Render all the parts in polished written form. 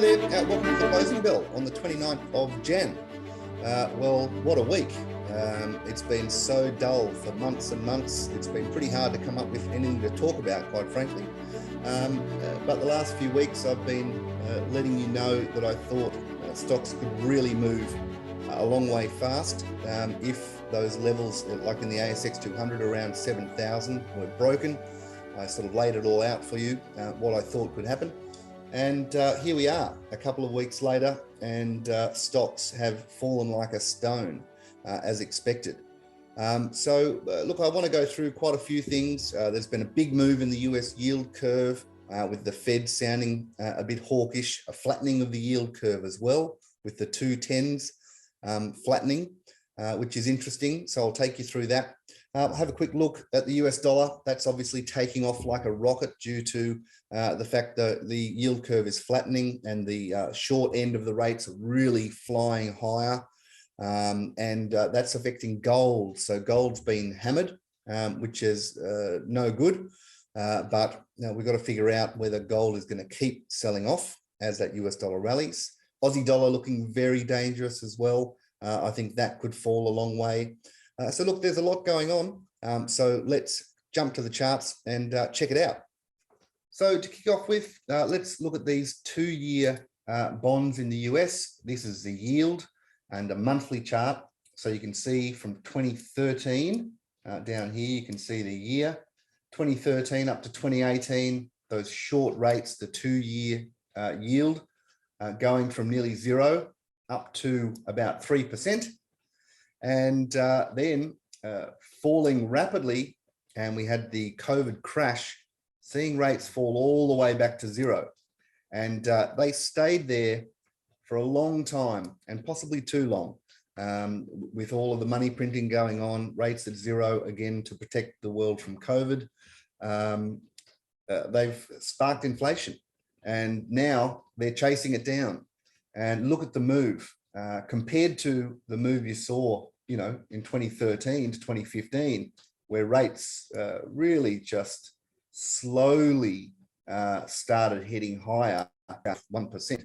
there, welcome to the closing bell on the 29th of Jan. Well, what a week. It's been so dull for months and months. It's been pretty hard to come up with anything to talk about, quite frankly. But the last few weeks I've been letting you know that I thought stocks could really move a long way fast if those levels, like in the ASX 200 around 7,000, were broken. I sort of laid it all out for you, what I thought could happen. And here we are a couple of weeks later, and stocks have fallen like a stone as expected. Look, I want to go through quite a few things. There's been a big move in the US yield curve with the Fed sounding a bit hawkish, a flattening of the yield curve as well, with the 210s flattening, which is interesting. So I'll take you through that. Have a quick look at the US dollar. That's obviously taking off like a rocket due to the fact that the yield curve is flattening and the short end of the rates are really flying higher. That's affecting gold. So gold's been hammered, which is no good. But we've got to figure out whether gold is going to keep selling off as that US dollar rallies. Aussie dollar looking very dangerous as well. I think that could fall a long way. So look, there's a lot going on. So let's jump to the charts and check it out. So to kick off with, let's look at these 2-year bonds in the US. This is the yield and a monthly chart. So you can see from 2013 down here, you can see the year 2013 up to 2018, those short rates, the 2-year yield going from nearly 0 up to about 3%. And then falling rapidly, and we had the COVID crash, seeing rates fall all the way back to 0. And they stayed there for a long time, and possibly too long, with all of the money printing going on, rates at 0 again to protect the world from COVID. They've sparked inflation, and now they're chasing it down. And look at the move compared to the move you saw, you know, in 2013 to 2015, where rates really just slowly started heading higher, 1%,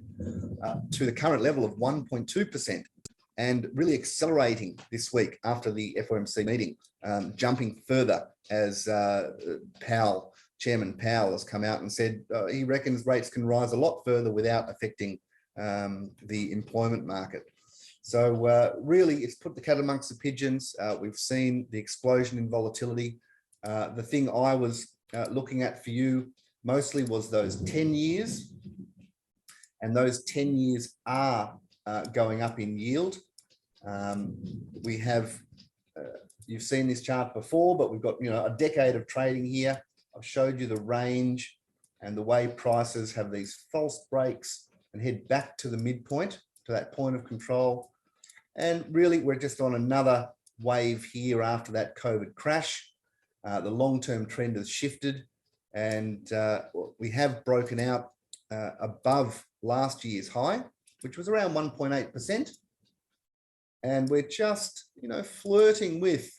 to the current level of 1.2%, and really accelerating this week after the FOMC meeting, jumping further as Chairman Powell has come out and said he reckons rates can rise a lot further without affecting the employment market. So really, it's put the cat amongst the pigeons. We've seen the explosion in volatility. The thing I was looking at for you mostly was those 10 years. And those 10 years are going up in yield. We have, you've seen this chart before, but we've got, you know, a decade of trading here. I've showed you the range and the way prices have these false breaks and head back to the midpoint, to that point of control. And really, we're just on another wave here after that COVID crash. The long-term trend has shifted, and we have broken out above last year's high, which was around 1.8%. And we're just, you know, flirting with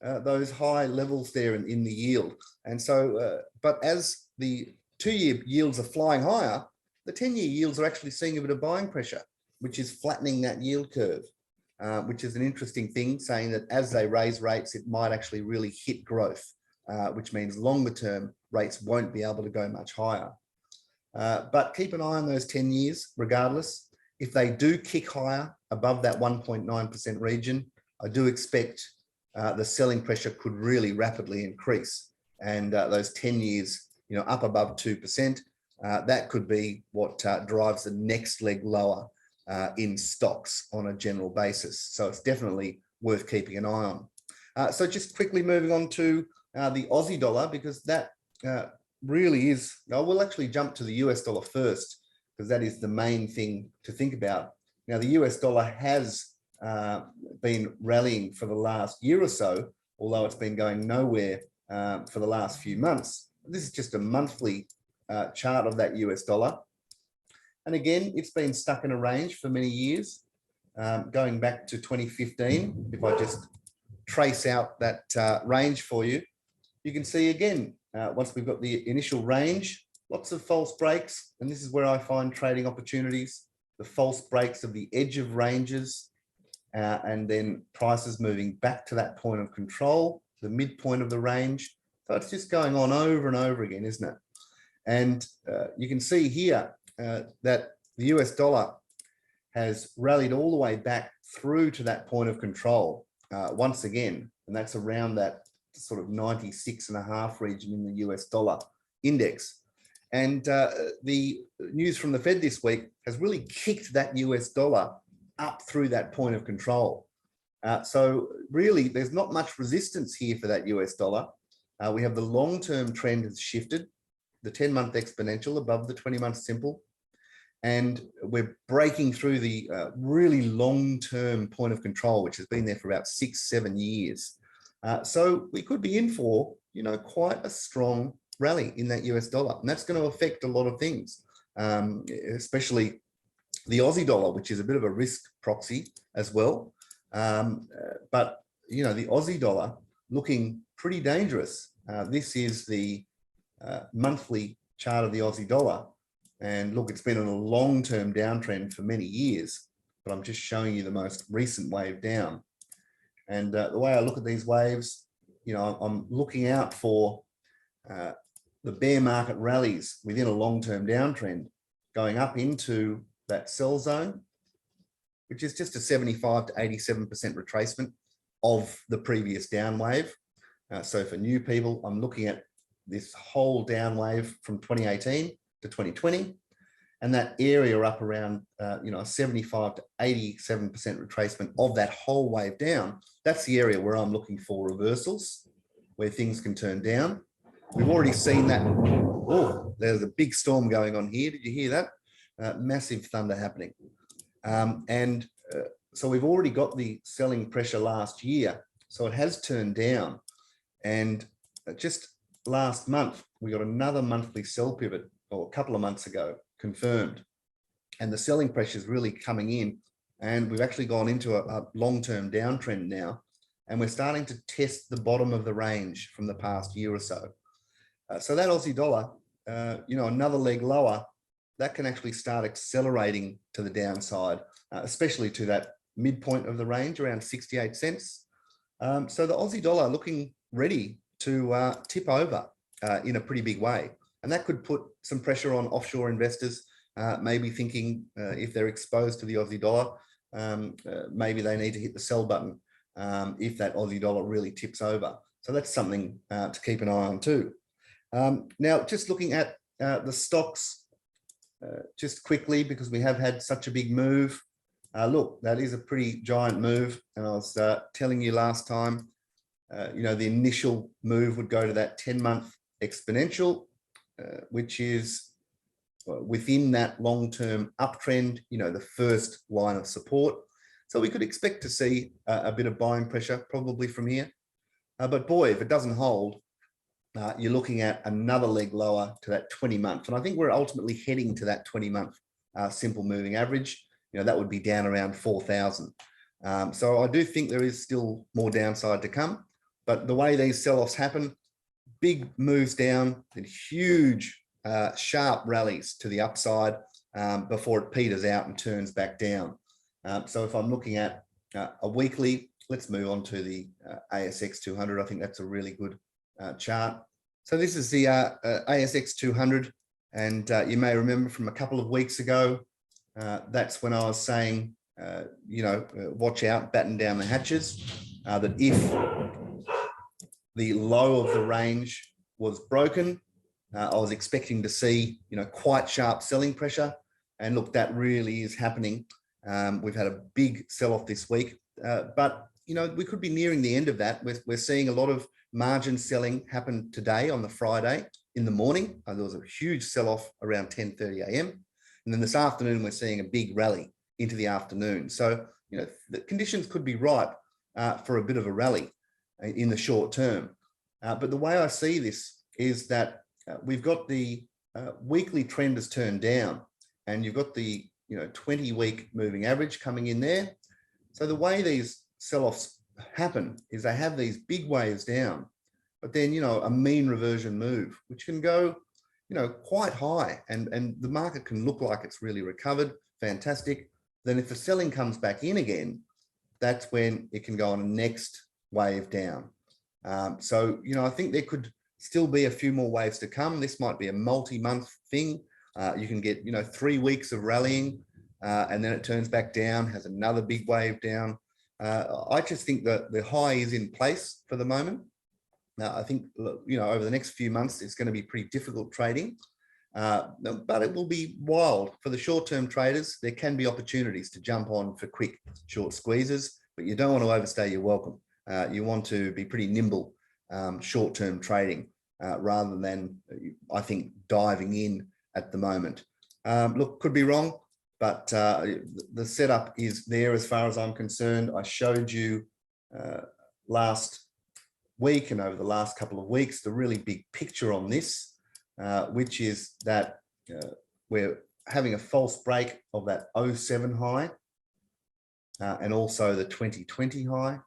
those high levels there in the yield. And so, but as the 2-year yields are flying higher, the 10-year yields are actually seeing a bit of buying pressure, which is flattening that yield curve, which is an interesting thing, saying that as they raise rates, it might actually really hit growth, which means longer term rates won't be able to go much higher. But keep an eye on those 10 years, regardless. If they do kick higher above that 1.9% region, I do expect the selling pressure could really rapidly increase. And those 10 years, you know, up above 2%, that could be what drives the next leg lower in stocks on a general basis. So it's definitely worth keeping an eye on. So just quickly moving on to the Aussie dollar, because that really is, we'll actually jump to the US dollar first, because that is the main thing to think about. Now, the US dollar has been rallying for the last year or so, although it's been going nowhere for the last few months. This is just a monthly chart of that US dollar. And again, it's been stuck in a range for many years, going back to 2015. If I just trace out that range for you, you can see again, once we've got the initial range, lots of false breaks, and this is where I find trading opportunities, the false breaks of the edge of ranges, and then prices moving back to that point of control, the midpoint of the range. So it's just going on over and over again, isn't it? And you can see here that the US dollar has rallied all the way back through to that point of control once again, and that's around that sort of 96.5 region in the US dollar index. And the news from the Fed this week has really kicked that US dollar up through that point of control. So really, there's not much resistance here for that US dollar. We have the long-term trend has shifted, the 10-month exponential above the 20-month simple, and we're breaking through the really long-term point of control, which has been there for about 6-7 years. So we could be in for, quite a strong rally in that US dollar, and that's going to affect a lot of things, especially the Aussie dollar, which is a bit of a risk proxy as well. But the Aussie dollar looking pretty dangerous. This is the monthly chart of the Aussie dollar, and look, it's been on a long-term downtrend for many years, but I'm just showing you the most recent wave down. And the way I look at these waves, I'm looking out for the bear market rallies within a long-term downtrend going up into that sell zone, which is just a 75 to 87% retracement of the previous down wave. So for new people, I'm looking at this whole down wave from 2018 to 2020, and that area up around, 75 to 87% retracement of that whole wave down. That's the area where I'm looking for reversals, where things can turn down. We've already seen that. Oh, there's a big storm going on here. Did you hear that? Massive thunder happening. So we've already got the selling pressure last year. So it has turned down. And just last month, we got another monthly sell pivot, or a couple of months ago, confirmed. And the selling pressure is really coming in. And we've actually gone into a long-term downtrend now. And we're starting to test the bottom of the range from the past year or so. So that Aussie dollar, another leg lower, that can actually start accelerating to the downside, especially to that midpoint of the range, around 68 cents. So the Aussie dollar looking ready to tip over in a pretty big way. And that could put some pressure on offshore investors, maybe thinking if they're exposed to the Aussie dollar, maybe they need to hit the sell button if that Aussie dollar really tips over. So that's something to keep an eye on too. Now, just looking at the stocks just quickly, because we have had such a big move. Look, that is a pretty giant move. And I was telling you last time, the initial move would go to that 10-month exponential, which is within that long-term uptrend, the first line of support. So we could expect to see a bit of buying pressure probably from here. But boy, if it doesn't hold, you're looking at another leg lower to that 20-month. And I think we're ultimately heading to that 20-month simple moving average. That would be down around 4,000. So I do think there is still more downside to come. But the way these sell-offs happen, big moves down and huge sharp rallies to the upside before it peters out and turns back down. So if I'm looking at a weekly, let's move on to the ASX 200. I think that's a really good chart. So this is the ASX 200, and you may remember from a couple of weeks ago, that's when I was saying, watch out, batten down the hatches, that if the low of the range was broken, I was expecting to see, quite sharp selling pressure. And look, that really is happening. We've had a big sell-off this week, but, we could be nearing the end of that. We're seeing a lot of margin selling happen today on the Friday in the morning. There was a huge sell-off around 10:30 a.m. And then this afternoon, we're seeing a big rally into the afternoon. So, the conditions could be ripe for a bit of a rally in the short term. But the way I see this is that we've got the weekly trend has turned down, and you've got the 20-week moving average coming in there. So the way these sell-offs happen is they have these big waves down, but then a mean reversion move, which can go quite high, and the market can look like it's really recovered, fantastic. Then if the selling comes back in again, that's when it can go on a next wave down. So, I think there could still be a few more waves to come. This might be a multi-month thing. You can get, 3 weeks of rallying, and then it turns back down, has another big wave down. I just think that the high is in place for the moment. I think, over the next few months, it's going to be pretty difficult trading, but it will be wild. For the short-term traders, there can be opportunities to jump on for quick short squeezes, but you don't want to overstay your welcome. You want to be pretty nimble short-term trading rather than, I think, diving in at the moment. Look, could be wrong, but the setup is there as far as I'm concerned. I showed you last week and over the last couple of weeks the really big picture on this, which is that we're having a false break of that 07 high and also the 2020 high.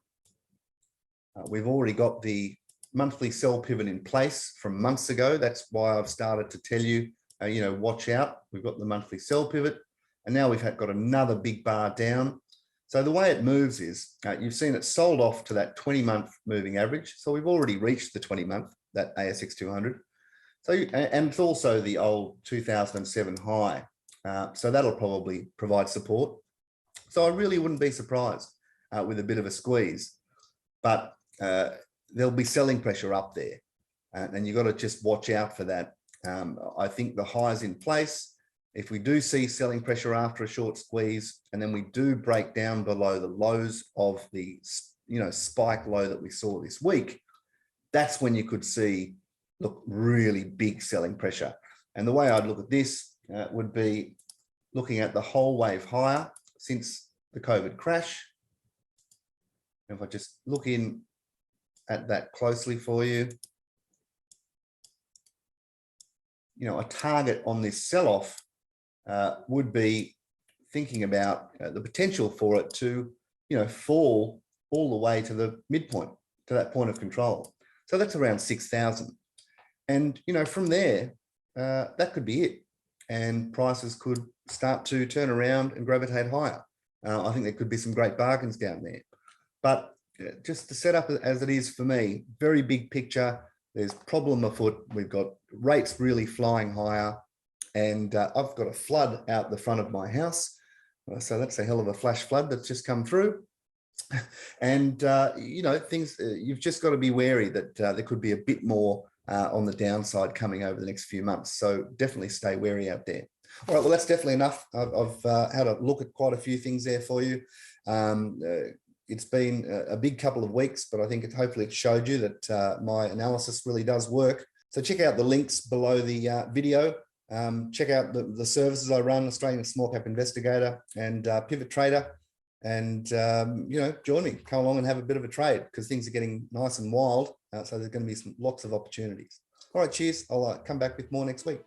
We've already got the monthly sell pivot in place from months ago. That's why I've started to tell you, watch out. We've got the monthly sell pivot, and now we've got another big bar down. So the way it moves is, you've seen it sold off to that 20-month moving average. So we've already reached the 20-month, that ASX 200. So, and it's also the old 2007 high. So that'll probably provide support. So I really wouldn't be surprised with a bit of a squeeze, but there'll be selling pressure up there, and you've got to just watch out for that. I think the high's in place. If we do see selling pressure after a short squeeze, and then we do break down below the lows of the spike low that we saw this week, that's when you could see, look, really big selling pressure. And the way I'd look at this would be looking at the whole wave higher since the COVID crash. If I just look in at that closely for you, a target on this sell-off would be thinking about the potential for it to, fall all the way to the midpoint, to that point of control. So that's around 6,000. And, from there, that could be it. And prices could start to turn around and gravitate higher. I think there could be some great bargains down there. But just the setup as it is for me, very big picture. There's problem afoot. We've got rates really flying higher. And I've got a flood out the front of my house. So that's a hell of a flash flood that's just come through. And, things, you've just got to be wary that there could be a bit more on the downside coming over the next few months. So definitely stay wary out there. All right, well, that's definitely enough. I've had a look at quite a few things there for you. It's been a big couple of weeks, but I think hopefully it showed you that my analysis really does work. So check out the links below the video. Check out the services I run, Australian Small-Cap Investigator and Pivot Trader. And, join me, come along and have a bit of a trade because things are getting nice and wild. So there's going to be lots of opportunities. All right, cheers. I'll come back with more next week.